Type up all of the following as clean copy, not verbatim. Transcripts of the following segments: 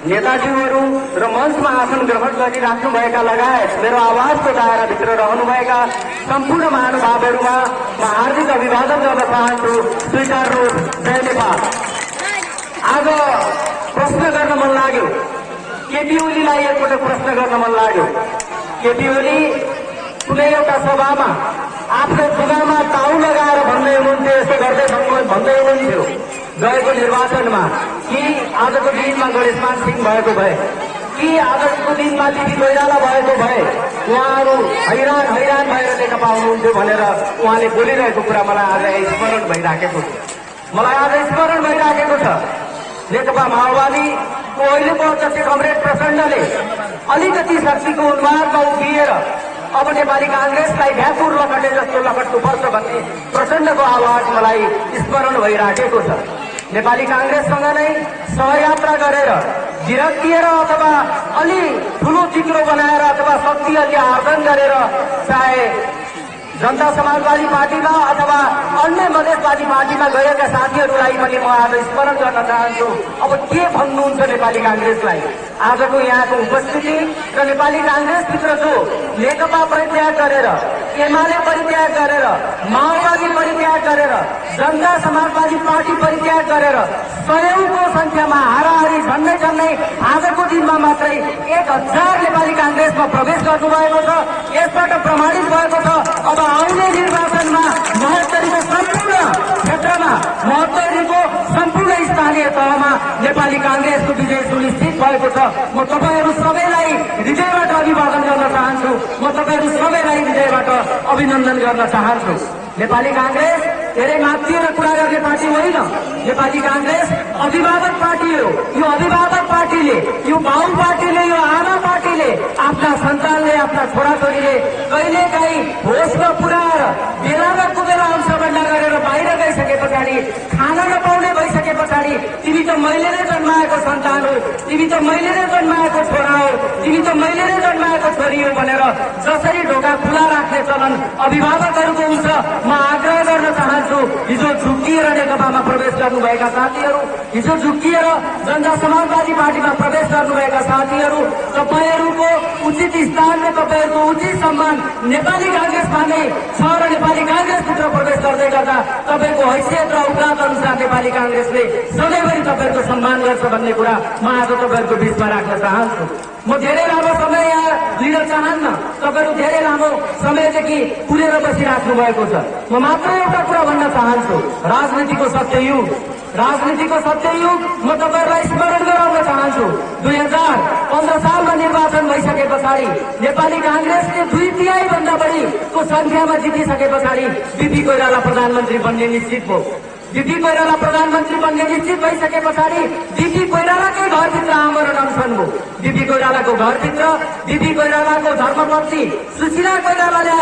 नेताजीहरू र मञ्चमा आसन ग्रहण गरिराख्नुभएका लगायत मेरो आवाजको दायराभित्र रहनुभएका सम्पूर्ण महानुभावहरूमा म हार्दिक अभिवादन गर्न चाहन्छु। स्वीकार्नुहोस्। जय नेपाल। आज प्रश्न गर्न मन लाग्यो, केपी ओलीलाई एकपटक प्रश्न गर्न मन लाग्यो। केपी ओली कुनै एउटा सभामा आफ्नो खुगामा ताउ लगाएर भन्दै हुनुहुन्थ्यो, यसो गर्दै भन्दै हुनुहुन्थ्यो गएको निर्वाचनमा कि आजको दिनमा गणेशमान सिंह भएको भए कि आजको दिनमा दिदी कोइराला भएको भए उहाँहरू हैरान भएर नेकपा हुनुहुन्थ्यो भनेर उहाँले बोलिरहेको कुरा मलाई आज स्मरण भइराखेको छ। नेकपा माओवादीको अहिलेको अध्यक्ष कमरेड प्रचण्डले अलिकति शक्तिको उन्मादमा उभिएर अब नेपाली कांग्रेसलाई भ्याकुर लकटे जस्तो लकट्नुपर्छ भन्ने प्रचण्डको आवाज मलाई स्मरण भइराखेको छ। नेपाली कांग्रेससँग नै सहयात्रा गरेर जिरक दिएर अथवा अलि ठूलो चित्रो बनाएर अथवा शक्ति अलि आर्जन गरेर चाहे जनता समाजवादी पार्टीमा अथवा अन्य मधेसवादी पार्टीमा गएका साथीहरूलाई पनि म आज स्मरण गर्न चाहन्छु। अब के भन्नुहुन्छ नेपाली कांग्रेसलाई? आजको यहाँको उपस्थिति र नेपाली कांग्रेसभित्र जो नेकपा परित्याग गरेर, एमाले परित्याग गरेर, माओवादी परित्याग गरेर, जनता समाजवादी पार्टी परित्याग गरेर सयौंको संख्यामा हाराहारी झन्डै आजको दिनमा मात्रै 1000 नेपाली कांग्रेसमा प्रवेश गर्नुभएको छ। यसबाट प्रमाणित भएको छ अब आउने निर्वाचनमा महोत्तरीको सम्पूर्ण क्षेत्रमा, महोत्तरीको सम्पूर्ण स्थानीय तहमा नेपाली कांग्रेसको विजय सुनिश्चित भएको छ। म तपाईहरू सबैलाई हृदयबाट अभिवादन गर्न चाहन्छु। म तपाईहरू सबैलाई हृदयबाट अभिनन्दन गर्न चाहन्छु। नेपाली कांग्रेस धेरै माथिएर कुरा गर्ने पार्टी होइन। नेपाली कांग्रेस अभिभावक पार्टी हो। यो अभिभावक पार्टीले, यो बाउ पार्टीले, यो आमा पार्टीले आफ्ना सन्तानले, आफ्ना छोराछोरीले कहिलेकाहीँ होसमा पुर्याएर बेलामा कुदेर अंशभण्डा गरेर बाहिर गइसके पछाडि, खाना नपाउने भइसके पछाडि तिमी त मैले नै जन्माएको सन्तान हो, तिमी त मैले नै जन्माएको छोरा हो, तिमी त मैले नै जन्माएको छोरी हो भनेर जसरी ढोका खुला राख्ने चलन अभिभावकहरूको हुन्छ। म आग्रह गर्न चाहन्छु, हिजो झुक्किएर नेकपामा प्रवेश गर्नुभएका साथीहरू, हिजो झुक्किएर जनता समाजवादी पार्टीमा प्रवेश गर्नुभएका साथीहरू, तपाईहरूको उचित स्थानमा, तपाईहरूको उचित सम्मान नेपाली कांग्रेसमा नै छ र नेपाली कांग्रेसभित्र प्रवेश गर्दै गर्दा तपाईको हैसियत र औकात अनुसार नेपाली कांग्रेसले सधैँभरि तपाईहरूको सम्मान गर्छ भन्ने कुरा म आज तपाईहरूको बीचमा राख्न चाहन्छु। म धेरै लामो समय यहाँ लिन चाहन्न। तपाईहरू धेरै लामो समयदेखि पुरेर बसिराख्नु भएको छ। म मात्र एउटा कुरा भन्न चाहन्छु, राजनीतिको सत्ययुग म तपाईहरूलाई स्मरण गराउन चाहन्छु। 2015 सालमा निर्वाचन भइसके पछाडि नेपाली कांग्रेसले 2/3 भन्दा बढीको संख्यामा जितिसके पछाडि बीपी कोइराला प्रधानमन्त्री बन्ने निश्चित भयो। बीपी कोइराला प्रधानमन्त्री बन्ने निश्चित भइसके पछाडि बीपी कोइरालाकै घरभित्र आमरण अनसन भयो। बीपी कोइरालाको घरभित्र बीपी कोइरालाको धर्मपत्नी सुशीला कोइरालाले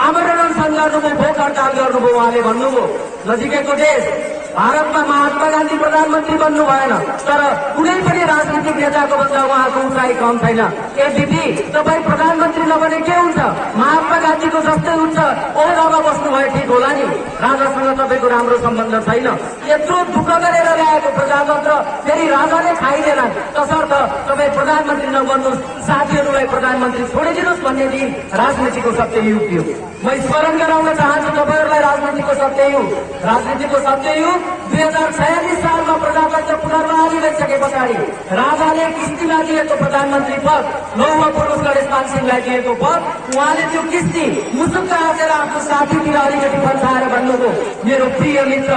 आमरण अनसन गर्नुभयो, भोक हडताल गर्नुभयो। उहाँले भन्नुभयो नजिकैको देश भारतमा महात्मा गान्धी प्रधानमन्त्री बन्नु भएन, तर कुनै पनि राजनीतिक नेताको भन्दा उहाँको उचाइ कम छैन। ए बीपी, तपाईँ प्रधानमन्त्री नबने के हुन्छ? महात्मा गान्धीको जस्तै उच्च ओहदामा बस्नु भए ठिक होला नि। राजासँग तपाईँको राम्रो सम्बन्ध छैन। यत्रो दुःख गरेर ल्याएको प्रजातन्त्र फेरि राजाले खाइदेन, तसर्थ तपाईँ प्रधानमन्त्री नबन्नुहोस्, साथीहरूलाई प्रधानमन्त्री छोडिदिनुहोस् भन्ने दिन राजनीतिको सत्ययुग थियो। म स्मरण गराउन चाहन्छु तपाईँहरूलाई राजनीतिको सत्ययुग 2046 सालमा प्रजातन्त्र पुनर्बहाली भइसके पछाडि राजाले किस्तीमा दिएको प्रधानमन्त्री पद, लौह पुरुष गणेशमान सिंहलाई दिएको पद, उहाँले त्यो किस्ती मुसुक्क हाँसेर आफ्नो साथीतिर अलिकति फन्साएर भन्नुभयो, मेरो प्रिय मित्र,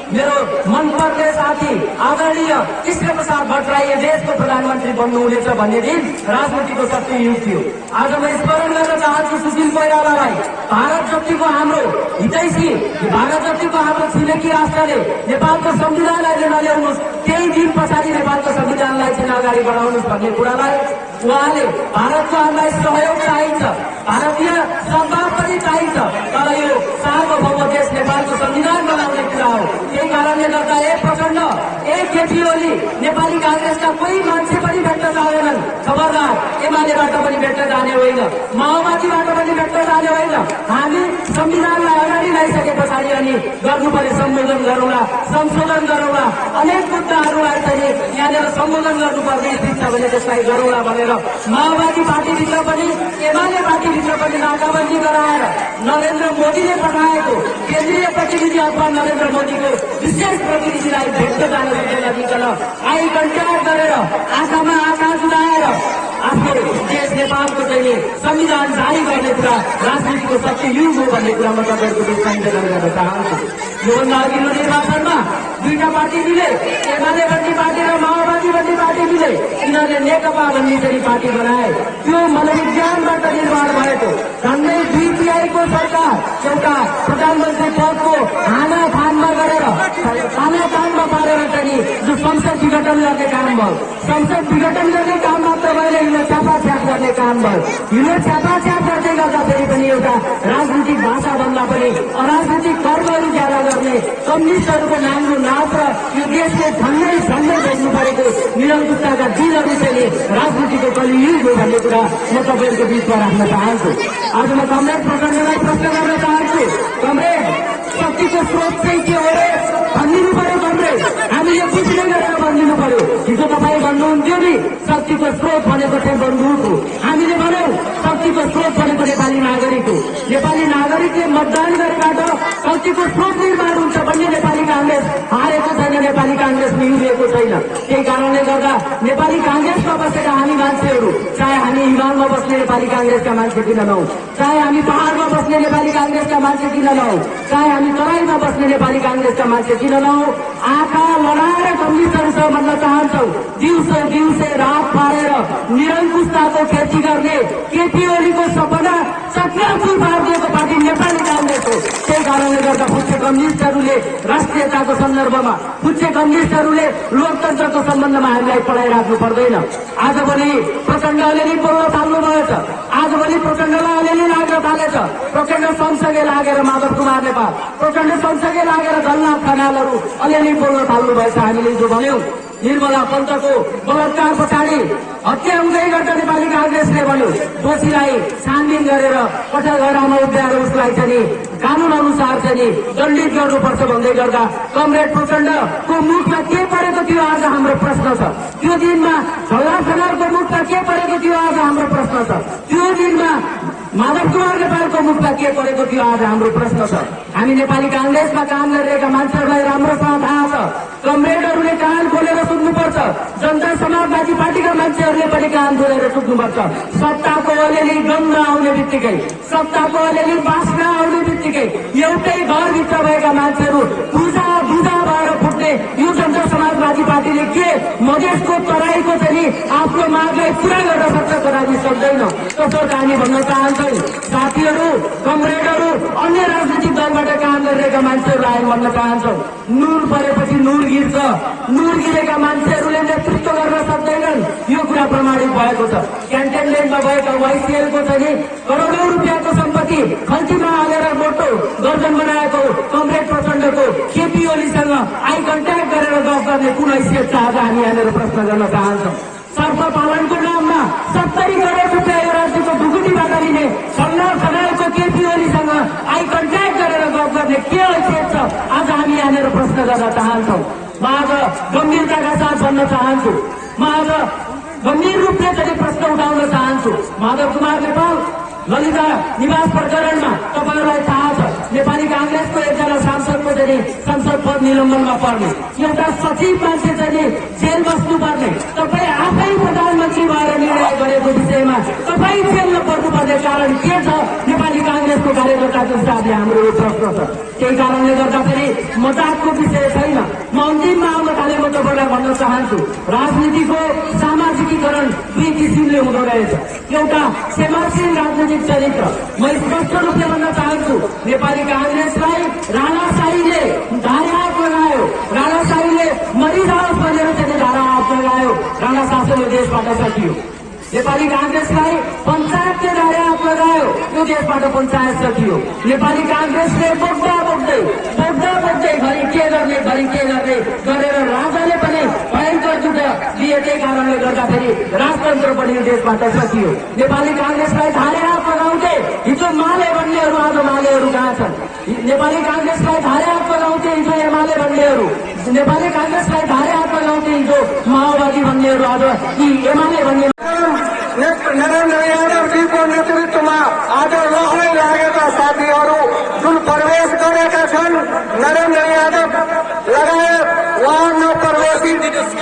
मेरो मनपर्ने साथी आदरणीय कृष्ण प्रसाद भट्टराई देशको प्रधानमन्त्री बन्नुहुनेछ भन्ने दिन राजनीतिको सत्ययुग थियो। आज म स्मरण गर्न चाहन्छु सुशील कोइरालालाई। भारत जतिको हाम्रो हितैषी, भारत जतिको हाम्रो छिमेकी राष्ट्रले नेपालको संविधानलाई नल्याउनुहोस्, केही दिन पछाडि नेपालको संविधानलाई चाहिँ अगाडि बढाउनुहोस् भन्ने कुरालाई उहाँले भारतको हामीलाई सहयोग चाहिन्छ, भारतीय सद्भाव पनि चाहिन्छ, तर यो सार्वभौम देश नेपालको संविधान बनाउने कुरा हो। यही कारणले गर्दा प्रचण्ड, केपी ओली, नेपाली कांग्रेसका कोही मान्छे पनि भेट्न चाहेनन्। खबरदार, एमालेबाट पनि भेट्न जाने होइन, माओवादीबाट पनि भेट्न जाने होइन। हामी संविधानलाई अगाडि ल्याइसके पछाडि अनि गर्नु पर्ने सम्बोधन गरौँला, संशोधन गरौँला, अनेक मुद्दाहरूलाई चाहिँ यहाँनिर सम्बोधन गर्नुपर्ने स्थिति छ भने त्यसलाई गरौँला भनेर माओवादी पार्टीभित्र पनि एमाले पार्टीभित्र पनि नाकाबन्दी गराएर नरेन्द्र मोदीले पठाएको केन्द्रीय प्रतिनिधि अथवा नरेन्द्र मोदीको विशेष प्रतिनिधिलाई भेट्न जाने सूचना दिइकन आई कन्ट्याक्ट गरेर आँखामा आँखा जुदाएर आफ्नो देश नेपालको चाहिँ संविधान जारी गर्ने कुरा राजनीतिको सत्य युग हो भन्ने कुरा म तपाईँहरूको बिचमा निवेदन गर्न चाहन्छु। योभन्दा अघिल्लो निर्वाचनमा दुईटा पार्टी मिले, एमाले भन्ने पार्टी र माओवादी भन्ने पार्टी मिले, यिनीहरूले नेकपा भन्ने चाहिँ पार्टी बनाए। त्यो मनोविज्ञानबाट निर्माण भएको झन्डै बीपीआईको सरकार एउटा प्रधानमन्त्री पदको हानाफानमा गरेर हानाफानमा पारेर चाहिँ जो संसद विघटन गर्ने काम भयो, संसद विघटन गर्ने काम मात्र भएर हिलो छ्यापाछ्याप गर्ने काम भयो। हिलो छ्यापाछ्याप गर्दै गर्दाखेरि पनि एउटा राजनीतिक भाषा भन्दा पनि अराजनीतिक कर्महरू ज्यादा गर्ने कम्युनिस्टहरूको नाङ्गो नाच र यो देशले झन्डै झन्डै भेट्नु परेको निरङ्कुशताका दिनहरू चाहिँ राजनीतिको कलियुग हो भन्ने कुरा म तपाईँहरूको बिचमा राख्न चाहन्छु। आज म कमरेड प्रचण्डलाई प्रश्न गर्न चाहन्छु, कमरेड शक्तिको स्रोत चाहिँ के हो रे भनिदिनु पर्यो। कमरेड हामीले बुझ्ने गरेर भनिदिनु पर्यो। हिजो तपाईँ भन्नुहुन्थ्यो नि शक्तिको स्रोत भनेको चाहिँ बन्दुक हो, हामीले भन्यौँ शक्तिको स्रोत भनेको नेपाली नागरिक हो। नेपाली नागरिकले मतदान गरेबाट शक्तिको स्रोत निर्माण हुन्छ भन्ने नेपाली कांग्रेस हारेको छैन, नेपाली कांग्रेस निहुरिएको छैन। त्यही कारणले गर्दा नेपाली कांग्रेसमा बसेका हामी मान्छेहरू, चाहे हामी हिमालमा बस्ने नेपाली कांग्रेसका मान्छे किन नहौँ, चाहे हामी पहाडमा बस्ने नेपाली कांग्रेसका मान्छे किन नहौँ, चाहे हामी तराईमा बस्ने नेपाली कांग्रेसका मान्छे किन नहौँ, आँखा लडाएर कम्युनिस्टहरूसँग भन्न चाहन्छौँ, दिउँसो दिउँसै रात पारेर निरङ्कुशताको खेती गर्ने केपी ओलीको सपना चक्राचुर पारिदिएको पार्टी नेपाली कांग्रेस हो। त्यही कारणले गर्दा पुच्चे कम्युनिस्टहरूले राष्ट्रियताको सन्दर्भमा, पुच्चे कम्युनिस्टहरूले लोकतन्त्रको सम्बन्धमा हामीलाई पढाइराख्नु पर्दैन। आजभोलि प्रचण्ड अलिअलि बोल्न थाल्नुभएको छ, आजभोलि प्रचण्डलाई अलिअलि लाग्न थालेछ। प्रचण्ड सँगसँगै लागेर माधव कुमार नेपाल, प्रचण्ड सँगसँगै लागेर झलनाथ खनालहरू अलिअलि बोल्न थाल्नुभएछ। हामीले जो भन्यौं निर्मला पन्तको बलात्कार पछाडि हत्या हुँदै गर्दा नेपाली कांग्रेसले भन्यो दोषीलाई छानबिन गरेर कठघरामा उभ्याएर उसलाई चाहिँ कानून अनुसार चाहिँ दण्डित गर्नुपर्छ भन्दै गर्दा कमरेड प्रचण्डको मुखमा के परेको थियो आज हाम्रो प्रश्न छ। त्यो दिनमा झलनाथ खनालको मुखमा के परेको थियो आज हाम्रो प्रश्न छ। त्यो दिनमा माधव कुमार नेपालको मुखमा के परेको थियो आज हाम्रो प्रश्न छ। हामी नेपाली कांग्रेसमा काम गरिरहेका मान्छेहरूलाई राम्रोसँग थाहा छ, कमरेडहरूले कान खोलेर सुन्नुपर्छ, जनता समाजवादी पार्टीका मान्छेहरूले पनि कान खोलेर सुन्नुपर्छ। सत्ताको अलिअलि गन्ध आउने बित्तिकै, सत्ताको अलिअलि बास्ना आउने बित्तिकै एउटै घरभित्र भएका मान्छेहरू पूजा बुझा भएर फुट्ने यो जनता समाजवादी पार्टीले के मधेसको तराईको चाहिँ आफ्नो मागलाई पूरा गर्न सक्छ त हामी सक्दैन। तसर्थ हामी भन्न चाहन्छौँ साथीहरू, कमरेडहरू, अन्य राजनीतिक दलबाट काम गरिरहेका मान्छेहरूलाई हामी भन्न चाहन्छौँ, नुन परेपछि नुन गिर्छ, नुन गिरेका मान्छेहरूले नेतृत्व गर्न सक्दैनन्। यो कुरा प्रमाणित भएको छ। क्यान्टनमेन्टमा भएका वाइसिएलको चाहिँ करोडौं रुपियाँको सम्पत्ति खल्तीमा हालेर मोटो गर्जन बनाएको कमरेड प्रचण्डको केपी ओलीसँग आई कन्ट्याक्ट गरेर गफ गर्ने कुन हैसियत छ आज हामी यहाँनिर प्रश्न गर्न चाहन्छौँ। सर्प पालनको नाममा 70 करोड रुपियाँ यो राज्यको ढुकुटीबाट लिने झलनाथ खनालको केपी ओलीसँग आई कन्ट्याक्ट गरेर गफ गर्ने के हैसियत छ आज हामी यहाँनिर प्रश्न गर्न चाहन्छौँ। म आज गम्भीरताका साथ भन्न चाहन्छु, म आज गम्भीर रूपले चाहिँ प्रश्न उठाउन चाहन्छु। माधव कुमार नेपाल ललिता निवास प्रकरणमा तपाईँहरूलाई थाहा छ, नेपाली कांग्रेसको एकजना सांसदको चाहिँ संसद पद निलम्बनमा पर्ने, एउटा सचिव मान्छे चाहिँ जेल बस्नुपर्ने, तपाईँ आफै प्रधानमन्त्री भएर निर्णय गरेको विषयमा तपाईँ जेलमा पर्नुपर्ने कारण के छ नेपाली कांग्रेसको कार्यकर्ताको हिसाबले हाम्रो यो प्रश्न छ। त्यही कारणले गर्दाखेरि मजाकको विषय छैन। म अन्तिममा आउन थाले म तपाईँलाई भन्न चाहन्छु, राजनीतिको सामाजिकीकरण दुई किसिमले हुँदो रहेछ। एउटा सेवाशील राजनीतिक चरित्र। म स्पष्ट रूपले भन्न चाहन्छु, नेपाली कांग्रेसलाई राणाशाहीले धारा हात लगायो, राणाशाहीले मरिजाओस् भनेर चाहिँ धारा हात लगायो, राणा शासनले देशबाट सकियो। नेपाली कांग्रेसलाई पञ्चायतले दारे हात लगायो, यो देशबाट पञ्चायत सकियो। नेपाली कांग्रेसले बोक्दा बोक्दै घरि के गर्ने गरेर राजाले पनि भयङ्कर जुट दिए, त्यही कारणले गर्दाखेरि राजतन्त्र पनि यो देशबाट सकियो। नेपाली कांग्रेसलाई धारे हात लगाउँथे हिजो माले भन्नेहरू आज मालेहरू कहाँ छन्? नेपाली कांग्रेसलाई धारे हात लगाउँथे हिजो एमाले भन्नेहरू, नेपाली कांग्रेसलाई धारे हात लगाउँथे हिजो माओवादी भन्नेहरू आज यी एमाले भन्ने नरेन्द्र यादवजीको नेतृत्वमा आज लहरै लागेका साथीहरू जुन प्रवेश गरेका छन्, नरेन्द्र यादव लगायत उहाँ नप्रवेशी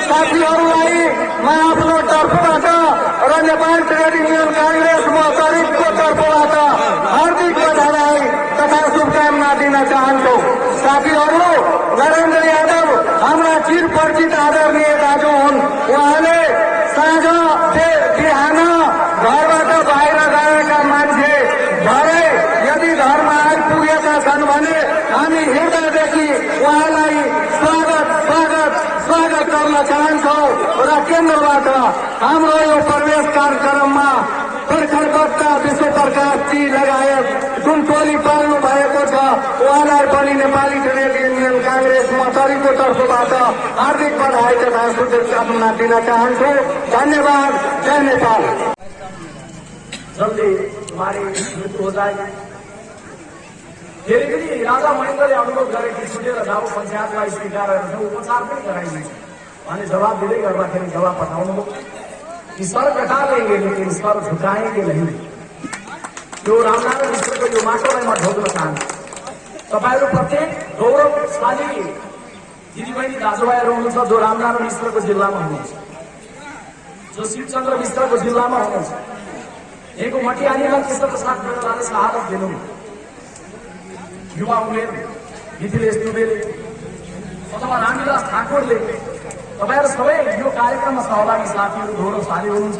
साथीहरूलाई म आफ्नो तर्फबाट र नेपाल ट्रेड युनियन कांग्रेस मोहतरिफको तर्फबाट हार्दिक बधाई तथा शुभकामना दिन चाहन्छु। साथीहरू, नरेन्द्र यादव हाम्रा चिरपरिचित आदरणीय दाजु हुन्। उहाँले साँझ बिहान घरबाट बाहिर गएका मान्छे भरे यदि घरमा आइपुगेका छन् भने हामी हृदयदेखि उहाँलाई स्वागत गर्न चाहन्छौँ र केन्द्रबाट हाम्रो यो प्रवेश कार्यक्रममा प्रखरबद्ध विश्व प्रकाशजी लगायत जुन टोली पाल्नु भएको छ उहाँलाई पनि नेपाली ट्रेड युनियन कांग्रेस मोहतरीको तर्फबाट हार्दिक बधाई तथा शुभकामना दिन चाहन्छु। धन्यवाद। जय नेपाल। जल्दी हमारी मृत्यु हो जाएगी। फेरि पनि राजा महेन्द्रले अनुरोध गरे कि छुटेर जाऊ, पञ्चायतलाई स्वीकार उपचार पनि गराइन्छ भने जवाब दिँदै गर्दाखेरि जवाब पठाउनु कि सर कटा लेंगे लेकिन सर झुकाएंगे नहीं। यो रामनारायण मिश्रको यो माटोलाई म ढोक्न चाहन्छु। तपाईँहरू प्रत्येक गौरवशाली दिदीबहिनी दाजुभाइहरू हुनुहुन्छ जो रामनारायण मिश्रको जिल्लामा हुनुहुन्छ, जो शिवचन्द्र मिश्रको जिल्लामा हुनुहुन्छ। यहाँको मटिहानीमा कृष्ण प्रसाद कोइरालाले शहादत दिनु, युवा उमेर मिथिलेश दुबेले अथवा रामविलास ठाकुरले, तपाईँहरू सबै यो कार्यक्रममा सहभागी साथीहरू गौरवशाली हुनुहुन्छ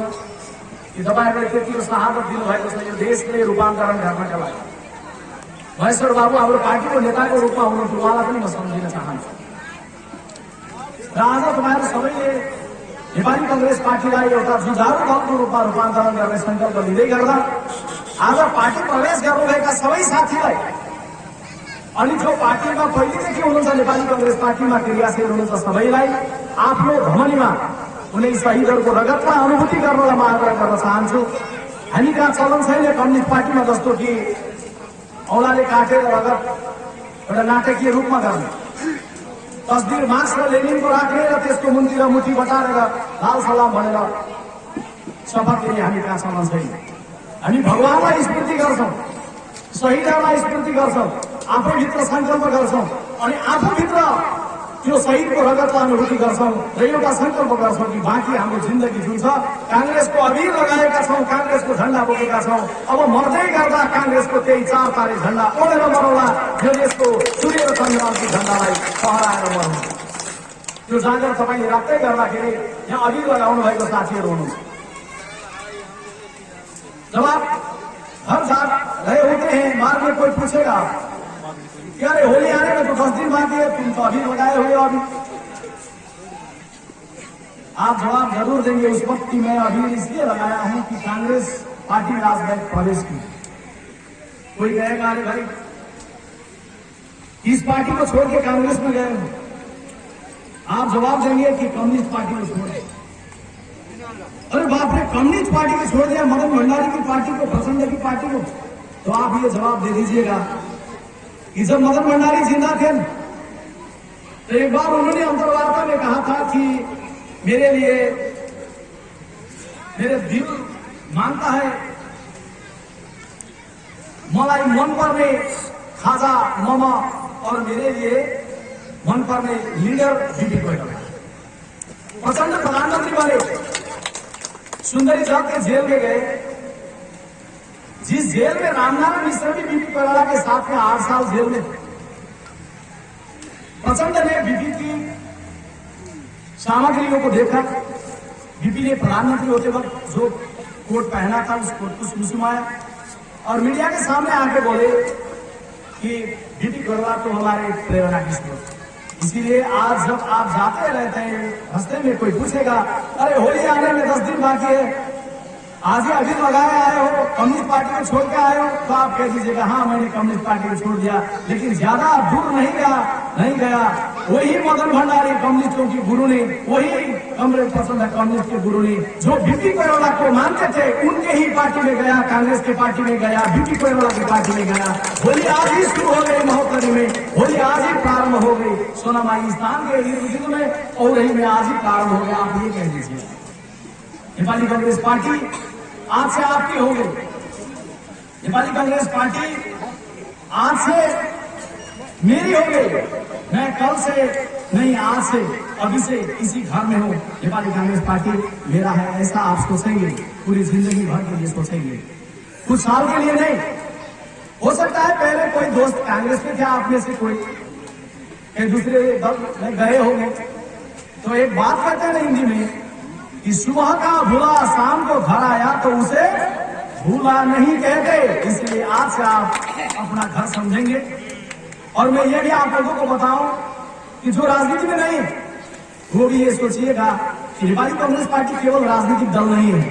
कि तपाईँहरूले त्यति शहादत दिनुभएको छ यो देशले रूपान्तरण गर्नका लागि। महेश्वर बाबु हाम्रो पार्टीको नेताको रूपमा हुनुहुन्थ्यो, उहाँलाई पनि म सम्झिन चाहन्छु। र आज तपाईँहरू सबैले नेपाली कांग्रेस पार्टीलाई एउटा जुझारू दलको रूपमा रूपान्तरण गर्ने संकल्प लिँदै गर्दा आज पार्टी प्रवेश गर्नुभएका सबै साथीलाई अनि जो पार्टीमा पहिलेदेखि हुनुहुन्छ नेपाली कांग्रेस पार्टीमा क्रियाशील हुनुहुन्छ सबैलाई आफ्नो धमनीमा कुनै शहीदहरूको रगतमा अनुभूति गर्नलाई म आग्रह गर्न चाहन्छु। हामी कहाँ चलन छैन कम्युनिस्ट पार्टीमा जस्तो कि औँलाले काटेर रगत एउटा नाटकीय रूपमा गर्ने, तस्बिर मार्क्स र लेनिनको राख्ने र त्यसको मुन्तिर मुठी बटारेर लाल सलाम भनेर शपथ लिने हामी कहाँ चलन छैन। हामी भगवानलाई स्मृति गर्छौँ, शहीदहरूलाई स्मृति गर्छौँ, आफूभित्र संकल्प गर्छौँ अनि आफूभित्र त्यो शहीदको रगतलाई अनुभूति गर्छौँ र एउटा संकल्प गर्छौँ कि बाँकी हाम्रो जिन्दगी जुन छ कांग्रेसको अबिर लगाएका छौँ, कांग्रेसको झण्डा बोकेका छौँ। अब मर्दै गर्दा कांग्रेसको त्यही 4 तारे झण्डा ओढेर मरौला, यो देशको सूर्य र चन्द्रमाको झण्डालाई फहराएर मरौँ। त्यो जाँगर तपाईँले राख्दै गर्दाखेरि यहाँ अबिर लगाउनु भएको साथीहरू हुनुहुन्छ। जवाब हर साल रहे होते हैं, बाद में कोई पूछेगा क्या रे होली आने में तो 10 दिन बाकी है, तुम तो अभी लगाए हुए हो। अभी आप जवाब जरूर देंगे उस वक्त की मैं अभी इसलिए लगाया हूं कि कांग्रेस पार्टी में आज मैं प्रवेश की। कोई कहेगा अरे भाई इस पार्टी को छोड़ के कांग्रेस में गए हो, आप जवाब देंगे कि कम्युनिस्ट पार्टी को छोड़ दिया। अरे बाप रे, कम्युनिस्ट पार्टी को छोड़ दिया, मदन भंडारी की पार्टी को, प्रचंड की पार्टी को, तो आप ये जवाब दे दीजिएगा कि जब मदन भंडारी जिंदा थे तो एक बार उन्होंने अंतर्वार्ता में कहा था कि मेरे लिए मेरे दिल मांगता है मलाई मन पर्ने खाजा मोमो और मेरे लिए मन पर्ने लीडर बीबी कोइराला। प्रचंड प्रधानमंत्री बने, सुंदरी साहब के जेल में गए, जिस जेल में रामनारायण मिश्र भी बीबी कोइराला के साथ में 8 साल जेल में। प्रचंड ने बीबी की सामग्रियों को देखा, बीबी ने प्रधानमंत्री होते वक्त जो कोट पहना था उस कोट को सुसुमाया और मीडिया के सामने आके बोले कि बीबी कोइराला तो हमारे प्रेरणा की स्रोत। इसीलिए आज जब आप जाते रहते हैं रास्ते में कोई पूछेगा अरे होली आने में 10 दिन बाकी है, आज ही अभी लगाए आए हो, कम्युनिस्ट पार्टी को छोड़ के आए हो, तो आप कह दीजिएगा हाँ मैंने कम्युनिस्ट पार्टी को छोड़ दिया, लेकिन ज्यादा दूर नहीं गया। वही मदन भंडारी कम्युनिस्टों की गुरु ने, वही कमरेड पसंद है कम्युनिस्ट के गुरु ने, जो बीपी कोयराला को मानते थे उनके ही पार्टी में गया, कांग्रेस के पार्टी में गया, बीपी कोयराला की पार्टी में गया। होली आज ही शुरू हो गई महोत्तरी में, होली आज ही प्रारंभ हो गई सोनामाई स्थान के इर्द गिर्द में, और रही में आज ही प्रारंभ हो गया। आप ये कह दीजिए नेपाली कांग्रेस पार्टी आज से आपकी हो गई। नेपाली कांग्रेस पार्टी आज से मेरी हो गई। मैं कल से नहीं, आज से, अभी से इसी घर में हूं। नेपाली कांग्रेस पार्टी मेरा है, ऐसा आप सोचेंगे, पूरी जिंदगी भर के लिए सोचेंगे, कुछ साल के लिए नहीं। हो सकता है पहले कोई दोस्त कांग्रेस में थे, आप में से कोई एक दूसरे दल में गए होंगे, तो एक बात कहते हैं हिंदी में कि सुबह का भूला शाम को घर आया तो उसे भूला नहीं कहते। इसलिए आज से आप अपना घर समझेंगे। और मैं ये भी आप लोगों को बताऊं कि जो राजनीति में नहीं वो भी ये सोचिएगा कि नेपाली कांग्रेस पार्टी केवल राजनीतिक दल नहीं है।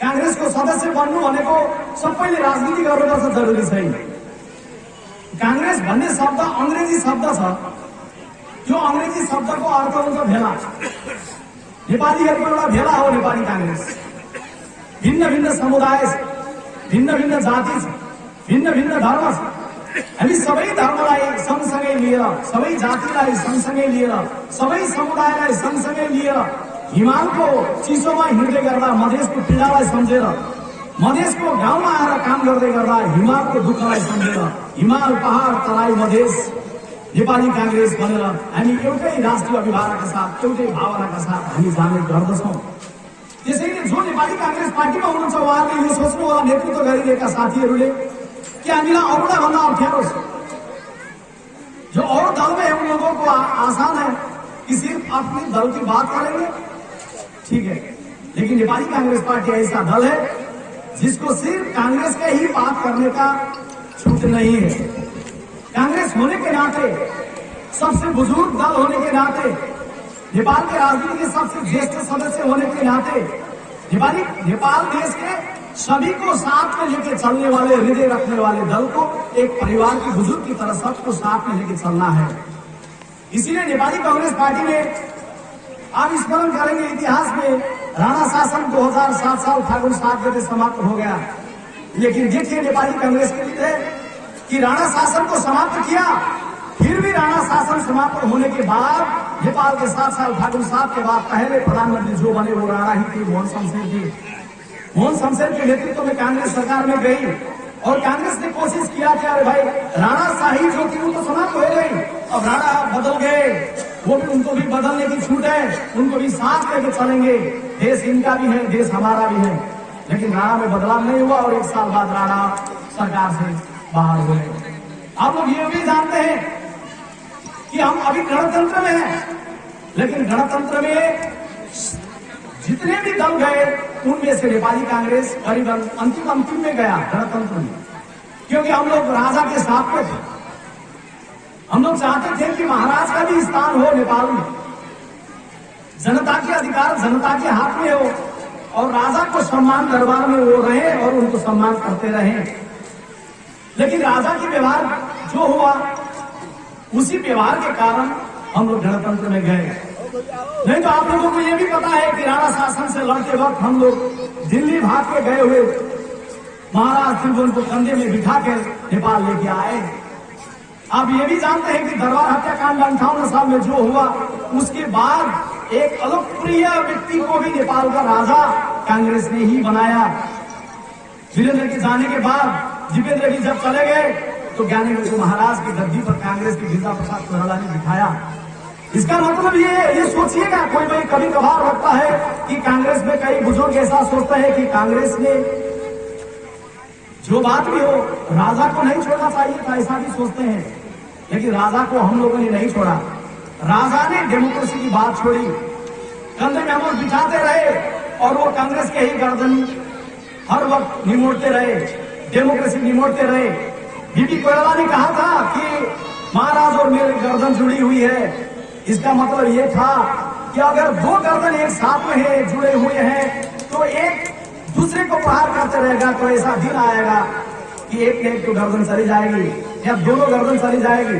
कांग्रेस को सदस्य बन्नु भनेको सबैले राजनीति गर्नुपर्छ जरुरी छैन। कांग्रेस भन्ने शब्द अंग्रेजी शब्द छ, जो अंग्रेजी शब्दको अर्थ हुन्छ भेला। नेपालीहरूको एउटा भेला हो नेपाली कांग्रेस। भिन्न भिन्न समुदाय, भिन्न भिन्न जाति, भिन्न भिन्न धर्म छ। हामी सबै धर्मलाई सँगसँगै लिएर, सबै जातिलाई सँगसँगै लिएर, सबै समुदायलाई सँगसँगै लिएर हिमालको चिसोमा हिँड्दै गर्दा मधेसको पीडालाई सम्झेर, मधेसको गाउँमा आएर काम गर्दै गर्दा हिमालको दुःखलाई सम्झेर, हिमाल पहाड तराई मधेस नेपाली कांग्रेस भनेर हामी एउटै राष्ट्रिय अभिभावनाका साथ, एउटै भावनाका साथ हामी जाने गर्दछौँ। त्यसैले जो नेपाली कांग्रेस पार्टीमा हुनुहुन्छ उहाँहरूले यो सोच्नु होला, नेतृत्व गरिरहेका साथीहरूले, कि हामीलाई अरूलाई भन्न अप्ठ्यारो छ। जो और दल में है उन लोगों को आसान है कि सिर्फ अपने दल की बात करेंगे, ठीक है, लेकिन नेपाली कांग्रेस पार्टी ऐसा दल है जिसको सिर्फ कांग्रेस के ही बात करने का छूट नहीं है। कांग्रेस होने के नाते, सबसे बुजुर्ग दल होने के नाते, नेपाल के राजनीति के सबसे ज्येष्ठ सदस्य होने के नाते, नेपाल देश के सभी को साथ में लेके चलने वाले, हृदय रखने वाले दल को एक परिवार के बुजुर्ग की तरह सबको साथ में लेके चलना है। इसीलिए नेपाली कांग्रेस पार्टी में आप स्मरण करेंगे इतिहास में राणा शासन 2007 साल फागुन 7 गते समाप्त हो गया। लेकिन देखिए नेपाली कांग्रेस के लिए कि राणा शासन को समाप्त किया, फिर भी राणा शासन समाप्त होने के बाद नेपाल के 7 साल फागुन 7 के बाद पहले प्रधानमंत्री जो बने वो राणा ही थे, मोहन शमशेर जी। मोहन शमशेर के नेतृत्व में कांग्रेस सरकार में गई और कांग्रेस ने कोशिश किया कि अरे भाई राणा शाही जो थी वो तो समाप्त हो गई, अब राणा बदल गए, वो भी उनको भी बदलने की छूट है, उनको भी साथ लेके चलेंगे, देश इनका भी है, देश हमारा भी है। लेकिन राणा में बदलाव नहीं हुआ और 1 साल बाद राणा सरकार से बाहर हो गए। आप लोग ये भी जानते हैं कि हम अभी गणतंत्र में हैं, लेकिन गणतंत्र में जितने भी दल गए उनमें से नेपाली कांग्रेस करीबन अंतिम में गया गणतंत्र में, क्योंकि हम लोग राजा के साथ में थे। हम लोग चाहते थे कि महाराज का भी स्थान हो नेपाल में, जनता के अधिकार जनता के हाथ में हो और राजा को सम्मान दरबार में वो रहे और उनको सम्मान करते रहे। लेकिन राजा की व्यवहार जो हुआ उसी व्यवहार के कारण हम लोग गणतंत्र में गए। नहीं तो आप लोगों को ये भी पता है कि राणा शासन से लड़ते वक्त हम लोग दिल्ली भाग के गए हुए, महाराज फिर उनको कंधे में बिठा के नेपाल लेके आए। आप ये भी जानते हैं कि दरबार हत्याकांड 58 साल में जो हुआ उसके बाद एक अलोकप्रिय व्यक्ति को भी नेपाल का राजा कांग्रेस ने ही बनाया। वीरेंद्र के जाने के बाद जीवेंद्र जी जब चले गए तो ज्ञानेन्द्र को महाराज की गद्दी पर कांग्रेस के गिरिजा प्रसाद कोइराला ने बिठाया। इसका मतलब ये सोचिएगा, कोई भाई कभी कभार लगता है कि कांग्रेस में कई बुजुर्ग ऐसा सोचते हैं कि कांग्रेस ने जो बात भी हो राजा को नहीं छोड़ना चाहिए था, ऐसा भी सोचते हैं। लेकिन राजा को हम लोगों ने नहीं छोड़ा। राजा ने डेमोक्रेसी की बात छोड़ी, कंधे में हम लोग बिठाते रहे और वो कांग्रेस के ही गर्दन हर वक्त निमोड़ते रहे, डेमोक्रेसी निमोड़ते रहे। बीपी कोइराला ने कहा था कि महाराज और मेरी गर्दन जुड़ी हुई है। इसका मतलब ये था कि अगर 2 गर्दन एक साथ में है, जुड़े हुए हैं, तो एक दूसरे को प्रहार करते रहेगा तो ऐसा दिन आएगा कि एक ने एक तो गर्दन चली जाएगी या दोनों गर्दन चली जाएगी।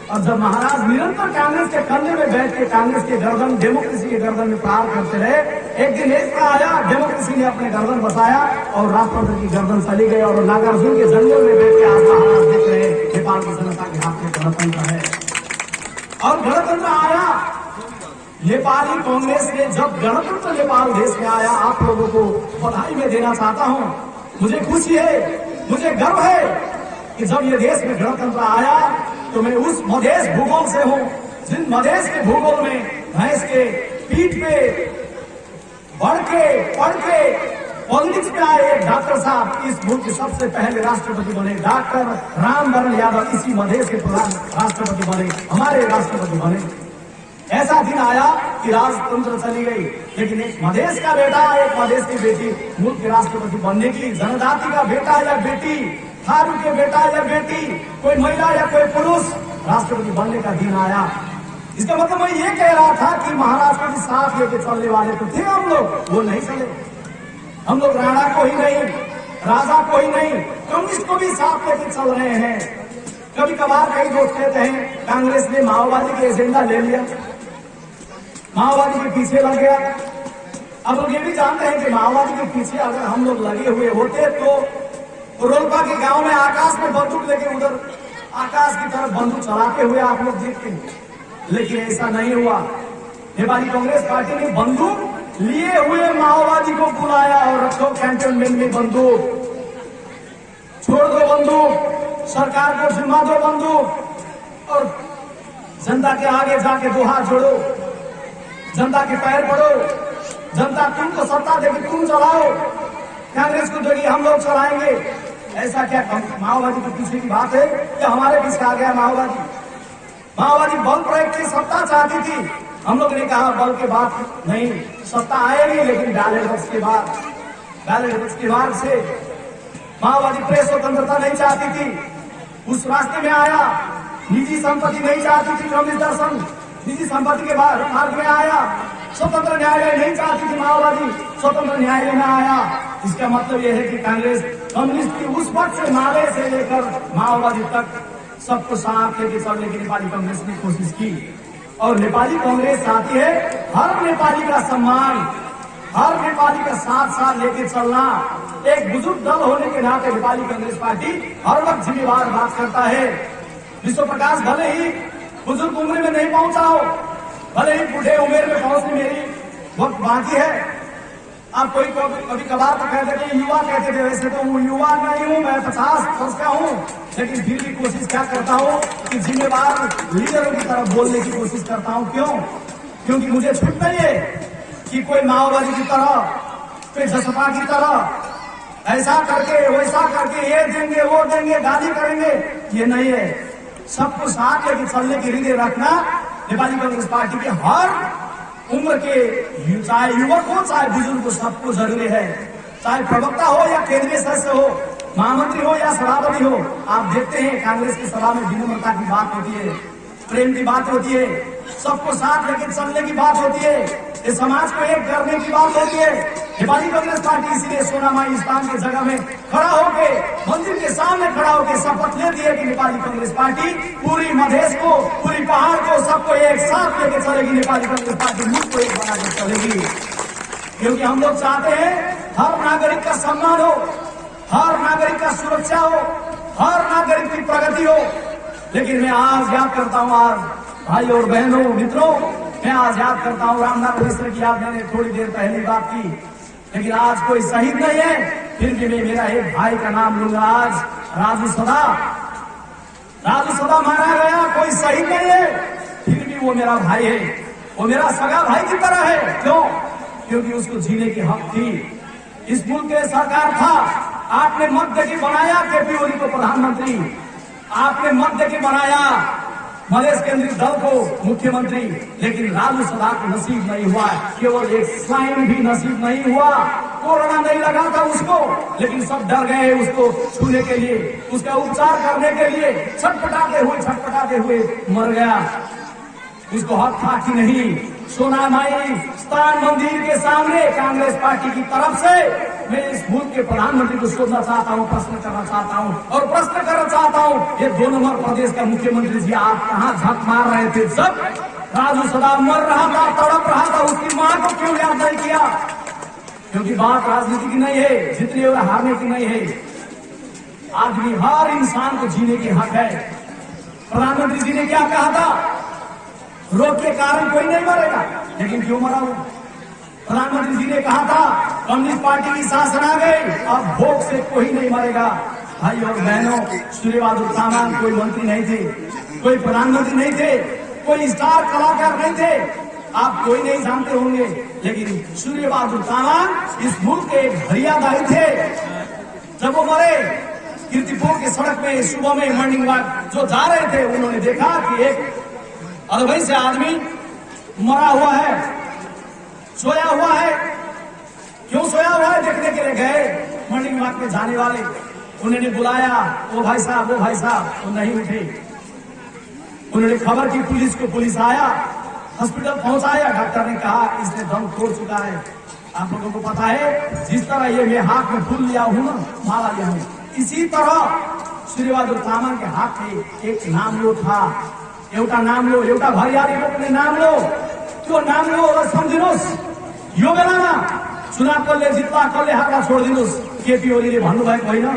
और जब महाराज निरंतर कांग्रेस के कंधे में बैठ के कांग्रेस के गर्दन, डेमोक्रेसी के गर्दन में प्रहार करते रहे, एक दिन ऐसा आया डेमोक्रेसी ने अपने गर्दन बसाया और राष्ट्रपति की गर्दन चली गई और नागार्जुन के जंगल में बैठ के आज महाराज देख रहे नेपाल की जनता के हाथ में गणतंत्र है। और गणतंत्र आया, नेपाली कांग्रेस ने जब गणतंत्र नेपाल देश में आया, आप लोगों को बधाई मैं देना चाहता हूं। मुझे खुशी है, मुझे गर्व है कि जब ये देश में गणतंत्र आया तो मैं उस मधेश भूगोल से हूं जिन मधेश के भूगोल में भैंस के पीठ पे बढ़ के पढ़ के पॉलिटिक्स में आए एक डॉक्टर साहब इस मुल्क के सबसे पहले राष्ट्रपति बने, डॉक्टर रामवरण यादव इसी मधेश के प्रधान राष्ट्रपति बने, हमारे राष्ट्रपति बने। ऐसा दिन आया कि राजतंत्र चली गई, लेकिन एक मधेश का बेटा, एक मधेश की बेटी मुल्क के राष्ट्रपति बनने की, जनजाति का बेटा या बेटी, थारू के बेटा या बेटी, कोई महिला या कोई पुरुष राष्ट्रपति बनने का दिन आया। इसका मतलब मैं ये कह रहा था कि महाराष्ट्र के साथ लेके चलने वाले तो थे हम लोग, वो नहीं चले। हम लोग राणा को ही नहीं, राजा को ही नहीं, कम्युनिस्ट को भी साथ लेके चल रहे हैं। कभी कभार कई दोस्त कहते हैं कांग्रेस ने माओवादी के एजेंडा ले लिया, माओवादी के पीछे लग गया। अब लोग ये भी जानते हैं कि माओवादी के पीछे अगर हम लोग लगे हुए होते तो रोलपा के गांव में आकाश में बंदूक लेके उधर आकाश की तरफ बंदूक चलाते हुए आप लोग देखते हैं, लेकिन ऐसा नहीं हुआ। नेपाली कांग्रेस पार्टी ने बंदूक लिए हुए माओवादी को बुलाया और रखो कैंटोनमेंट में बंदूक, छोड़ दो बंदूक, सरकार को जिम्मा दो बंदूक और जनता के आगे जाके दो हाथ जोड़ो, जनता के पैर पड़ो, जनता तुमको सत्ता देगी, तुम चलाओ, कांग्रेस को देगी, हम लोग चलाएंगे। ऐसा क्या माओवादी के पीछे की बात है कि हमारे पीछे आ गया माओवादी? माओवादी बल प्रयोग की सत्ता चाहती थी, हम लोग ने कहा बल के बाद नहीं, सत्ता आएगी लेकिन बैलेट बॉक्स के बाद, बैलेट बॉक्स के मार्ग से। माओवादी प्रेस स्वतंत्रता नहीं चाहती थी, उस रास्ते में आया। निजी संपत्ति नहीं चाहती थी, कम्युनिस्ट दर्शन निजी संपत्ति के बाद मार्ग में आया। स्वतंत्र न्यायालय नहीं चाहती थी माओवादी, स्वतंत्र न्यायालय में आया। इसका मतलब यह है कि कांग्रेस कम्युनिस्ट की उस वक्त से नारे से लेकर माओवादी तक सबको साथ लेके चलने की नेपाली कांग्रेस ने कोशिश की। और नेपाली कांग्रेस चाहती है हर नेपाली का सम्मान, हर नेपाली का साथ साथ लेके चलना। एक बुजुर्ग दल होने के नाते नेपाली कांग्रेस पार्टी हर वक्त जिम्मेवार बात करता है। विश्व प्रकाश भले ही बुजुर्ग उम्र में नहीं पहुंचा हो, भले ही बूढ़े उम्र में पहुंचने मेरी वक्त बाकी है। आप कोई कभी कभार तो कहते थे युवा कहते थे, वैसे तो मैं युवा नहीं हूं, मैं 50 वर्ष का हूं, लेकिन फिर भी कोशिश क्या करता हूं कि जिम्मेवार लीडरों की तरफ बोलने की कोशिश करता हूं। क्यों? क्योंकि मुझे छूट नहीं है कि कोई माओवादी की तरह, कोई जसपा की तरह ऐसा करके वैसा करके ये देंगे वो देंगे गाली करेंगे, ये नहीं है। सबको साथ लेके चलने की हृदय रखना नेपाली कांग्रेस पार्टी के हर उम्र के, चाहे युवक हो चाहे बुजुर्ग हो, सबको जरूरी है। चाहे प्रवक्ता हो या केंद्रीय सदस्य हो, महामंत्री हो या सभापति हो। आप देखते हैं कांग्रेस की सभा में विनम्रता की बात होती है, प्रेम की बात होती है, सबको साथ लेकर चलने की बात होती है, इस समाज को एक करने की बात होती है। नेपाली कांग्रेस पार्टी इसीलिए सोनामाई स्थान की जगह में खड़ा होके, मंदिर के सामने खड़ा होके शपथ लेती है कि नेपाली कांग्रेस पार्टी पूरी मधेश को, पूरी पहाड़ को, सबको एक साथ लेके चलेगी। नेपाली कांग्रेस पार्टी मुल्क को एक बनाकर चलेगी, क्योंकि हम लोग चाहते हैं हर नागरिक का सम्मान हो, हर नागरिक का सुरक्षा हो, हर नागरिक की प्रगति हो। लेकिन मैं आज याद करता हूँ, आज भाई और बहनों मित्रों, मैं आज याद करता हूँ रामनाथ मिश्र की, आज मैंने थोड़ी देर पहले बात की, लेकिन आज कोई शहीद नहीं है, फिर भी मैं मेरा एक भाई का नाम लूंगा आज, राजू सदा। राजू सदा मारा गया, कोई शहीद नहीं है, फिर भी वो मेरा भाई है, वो मेरा सगा भाई की तरह है। क्यों? क्योंकि उसको जीने की हक थी। इस मुल्क के सरकार था, आपने मत देके बनाया केपी ओली को प्रधानमंत्री, आपने मत देके बनाया मधेश केंद्रीय दल को मुख्यमंत्री, लेकिन राजू सदा को नसीब नहीं हुआ। केवल एक स्वाइन भी नसीब नहीं हुआ, कोरोना नहीं लगा था उसको, लेकिन सब डर गए उसको छूने के लिए, उसका उपचार करने के लिए, छटपटाते हुए मर गया। उसको हक था कि नहीं सोनामाई स्थान मंदिर के सामने कांग्रेस पार्टी की तरफ से मैं इस मुल्क के प्रधानमंत्री को सोचना चाहता हूं, प्रश्न करना चाहता हूं और प्रश्न करना चाहता हूं, ये 2 नंबर प्रदेश का मुख्यमंत्री जी आप कहां झक मार रहे थे जब राजू सदाम मर रहा था, तड़प रहा था, उसकी मां को क्यों याद नहीं किया? क्योंकि बात राजनीति की नहीं है, जीतने और हारने की नहीं है। आदमी हर इंसान को जीने की हक है। प्रधानमंत्री जी ने क्या कहा था? रोग के कारण कोई नहीं मरेगा, लेकिन क्यों मरा वो? प्रधानमंत्री जी ने कहा था कम्युनिस्ट पार्टी की शासन आ गई, अब भोग से कोई नहीं मरेगा। भाई और बहनों, सूर्य बहादुर सामान कोई मंत्री नहीं थे, कोई प्रधानमंत्री नहीं थे, कोई स्टार कलाकार नहीं थे, आप कोई नहीं जानते होंगे, लेकिन सूर्य बहादुर सामान इस मुल्क के भरियादाई थे। जब वो मरे, कीर्तिपुर की सड़क में सुबह में मॉर्निंग वॉक जो जा रहे थे, उन्होंने देखा कि एक अरबई से आदमी मरा हुआ है, सोया हुआ है। क्यों सोया हुआ है देखने के लिए गए मॉर्निंग वॉक में जाने वाले, उन्होंने बुलाया, वो भाई साहब, वो भाई साहब, वो नहीं उठे। उन्होंने खबर की पुलिस को, पुलिस आया, हॉस्पिटल पहुंचाया, डॉक्टर ने कहा इसने दम तोड़ चुका है। आप लोगों को पता है, जिस तरह ये मैं हाथ में फूल लिया हूं ना, माला लिया हूं, इसी तरह सूर्य बहादुर सामान के हाथ में एक नाम लो था। एउटा नाम लो, एउटा भरियाली लोगले नाम लो, त्यो नाम लो र सम्झिनुहोस्। यो बेलामा चुनाव कसले जित्ला कसले हार्ला छोडिदिनुहोस्। केपी ओलीले भन्नुभएको होइन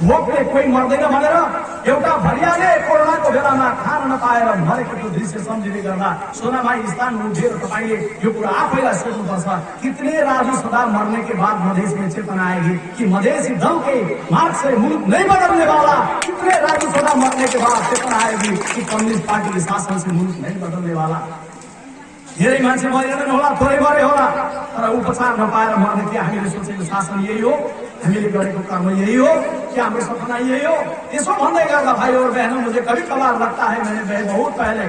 भोकले कोही मर्दैन भनेर। एउटा भरियाले कोरोनाको बेलामा खान नपाएर मरेको त्यो दृश्य सम्झिँदै गर्दा सोनामाई स्थानमा उठेर तपाईँले यो कुरा आफैलाई सोच्नुपर्छ, कितने राजू सदा मरने के बाद मधेश में चेतना आएगी कि मधेसी दल के मार्ग से मुल्क नहीं बदलने वाला। कितने राजू सदा मरने के बाद चेतना आएगी कि कम्युनिस्ट पार्टी के शासन से मुल्क नहीं बदलने वाला। धेरै मान्छे मरेनन् होला, थोरै मरे होला, तर उपचार नपाएर मर्ने कि हामीले सोचेको शासन यही हो, हामीले गरेको कर्म यही हो, क्या हाम्रो सपना यही हो? यसो भन्दै गर्दा भाई और बहनों, मुझे कभी कभार लगता है, मैंने बहुत पहले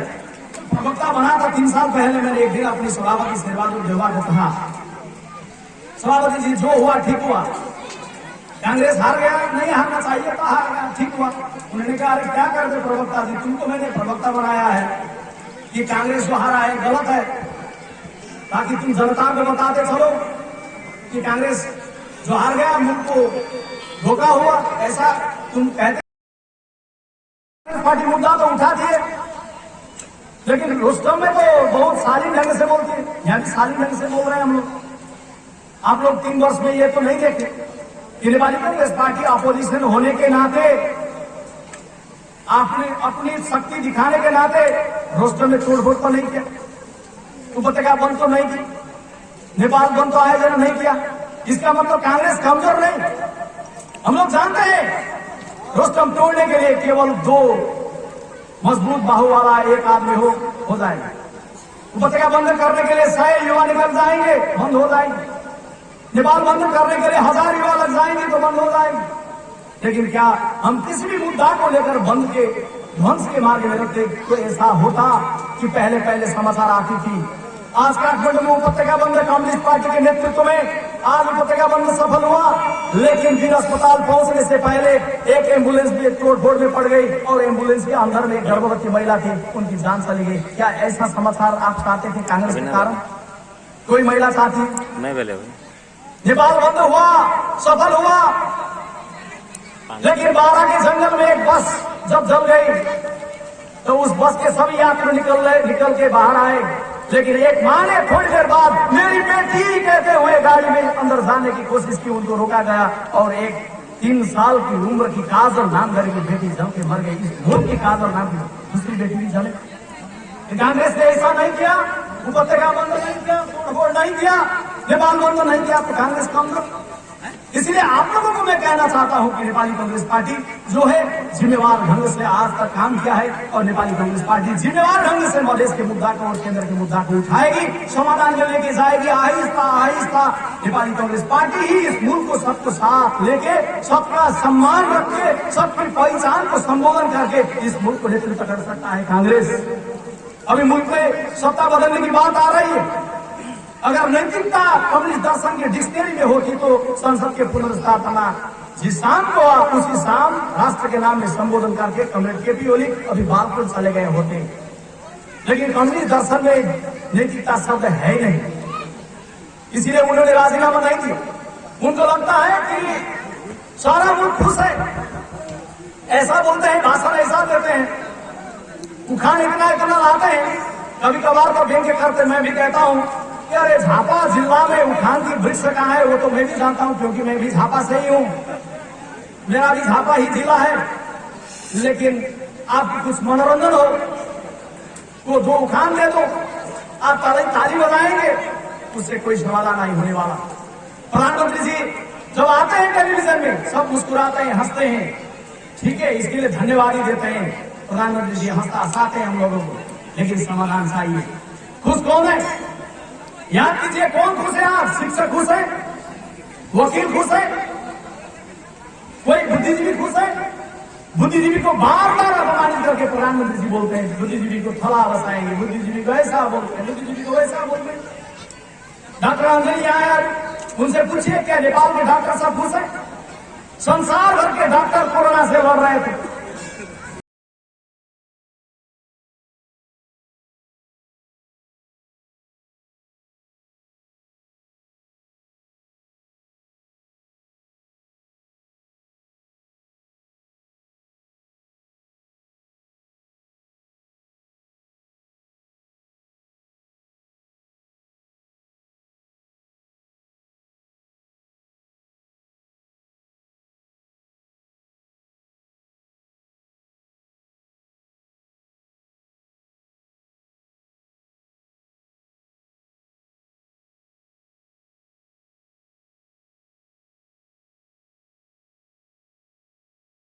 प्रवक्ता बना था, 3 साल पहले मैंने एक दिन अपने सभापति शेरबहादुर देवा को कहा, सभापति जी जो हुआ ठीक हुआ, कांग्रेस हार गया, नहीं हारना चाहिए था, हार गया, ठीक हुआ। उन्होंने कहा अरे क्या करते प्रवक्ता जी, तुमको मैंने प्रवक्ता बनाया है, ये कांग्रेस जो हारा है गलत है, ताकि तुम जनता को बताते चलो कि कांग्रेस जो हार गया मुल्क को धोखा हुआ, ऐसा तुम कहते। कांग्रेस पार्टी मुद्दा तो उठा दिए, लेकिन रोस्टम में तो बहुत शालीन ढंग से बोलती है, यहाँ भी शालीन ढंग से बोल रहे हैं हम लोग। आप लोग 3 वर्ष में ये तो नहीं देखे कि नेपाली कांग्रेस पार्टी अपोजिशन होने के नाते, आपने अपनी शक्ति दिखाने के नाते रोस्टर में तोड़फोड़ तो नहीं किया, उपत्यका बंद तो नहीं की, नेपाल बंद तो आयोजन नहीं किया। इसका मतलब कांग्रेस कमजोर नहीं। हम लोग जानते हैं रोस्टम तोड़ने के लिए केवल 2 मजबूत बाहु वाला एक आदमी हो जाएगा। उपत्यका बंद करने के लिए 100 युवा निकल जाएंगे, बंद हो जाएंगे। नेपाल बंद करने के लिए 1000 युवा लग जाएंगे तो बंद हो जाएंगे। लेकिन क्या हम किसी भी मुद्दा को लेकर बंद के ध्वंस के मार्ग में रखते? तो ऐसा होता कि पहले समाचार आती थी, आज काठमांडू में उपत्यका बंद कम्युनिस्ट पार्टी के नेतृत्व में आज उपत्यका बंद सफल हुआ, लेकिन फिर अस्पताल पहुंचने से पहले एक एम्बुलेंस भी तोड़फोड़ में पड़ गई और एम्बुलेंस के अंदर में गर्भवती महिला थी, उनकी जान चली गई। क्या ऐसा समाचार आप चाहते थे कांग्रेस के कारण? कोई महिला चाहती नहीं? नेपाल बंद हुआ, सफल हुआ, लेकिन 12 के जंगल में एक बस जब जल गई तो उस बस के सभी यात्री निकल के बाहर आए, लेकिन एक मां ने थोड़ी देर बाद मेरी बेटी कहते हुए गाड़ी में अंदर जाने की कोशिश की, उनको रोका गया और एक 3 साल की उम्र की काजल नाम की बेटी जल के मर गई। इस मुल्क की काजल नाम की दूसरी बेटी भी जले। कांग्रेस ने ऐसा नहीं किया, उपत्यका बंद नहीं किया, तोड़फोड़ नहीं किया, नेपाल बंद नहीं किया, तो कांग्रेस कमजोर। इसलिए आप लोगों को मैं कहना चाहता हूं कि नेपाली कांग्रेस पार्टी जो है जिम्मेवार ढंग से आज तक काम किया है और नेपाली कांग्रेस पार्टी जिम्मेवार ढंग से मधेश के मुद्दा को और केंद्र के मुद्दा को उठाएगी, समाधान में लेके जाएगी। आहिस्ता आहिस्ता नेपाली कांग्रेस पार्टी ही इस मुल्क को सबको साथ लेके, सबका सम्मान रख के, सबकी पहचान को संबोधन करके इस मुल्क को नेतृत्व कर सकता है कांग्रेस। अभी मुल्क में सत्ता बदलने की बात आ रही है। अगर नैतिकता कम्युनिस्ट दर्शन के डिक्शनरी में होती तो संसद के पुनर्स्थापना जिस शाम को उसी शाम राष्ट्र के नाम में संबोधन करके कमरेड केपी ओली अभी बालपुर चले गए होते। लेकिन कम्युनिस्ट दर्शन में नैतिकता शब्द है ही नहीं, इसीलिए उन्होंने राजीनामा नहीं दिया। उनको लगता है कि सारा मुल्क खुश है, ऐसा बोलते हैं, भाषण ऐसा देते हैं, उखान इतना लाते हैं, कभी कभार तो व्यंग्य करते। मैं भी कहता हूं कि अरे झापा जिला में उखान की वृक्ष कहाँ है, वो तो मैं भी जानता हूं, क्योंकि मैं भी झापा से ही हूं, मेरा भी झापा ही जिला है। लेकिन आपकी कुछ मनोरंजन हो, वो दो उखान दे दो, आप ताली बजाएंगे, उससे कोई समाधान नहीं होने वाला। प्रधानमंत्री जी जब आते हैं टेलीविजन में, सब मुस्कुराते हैं, हंसते हैं, ठीक है, इसके लिए धन्यवाद ही देते हैं। प्रधानमंत्री जी हंसाते हैं हम लोगों को, लेकिन समाधान चाहिए। खुश कौन है? याद कीजिए, कौन खुश है? आप शिक्षक खुश है, वकील खुश है, कोई बुद्धिजीवी खुश है? बुद्धिजीवी को बार बार अपमानित करके प्रधानमंत्री जी बोलते हैं, बुद्धिजीवी को थला बसाएंगे, बुद्धिजीवी को ऐसा बोलते हैं, बुद्धिजीवी को ऐसा बोलते हैं। डॉक्टर अंजलि आया, उनसे पूछिए क्या नेपाल के डॉक्टर सब खुश है? संसार भर के डॉक्टर कोरोना से लड़ रहे थे,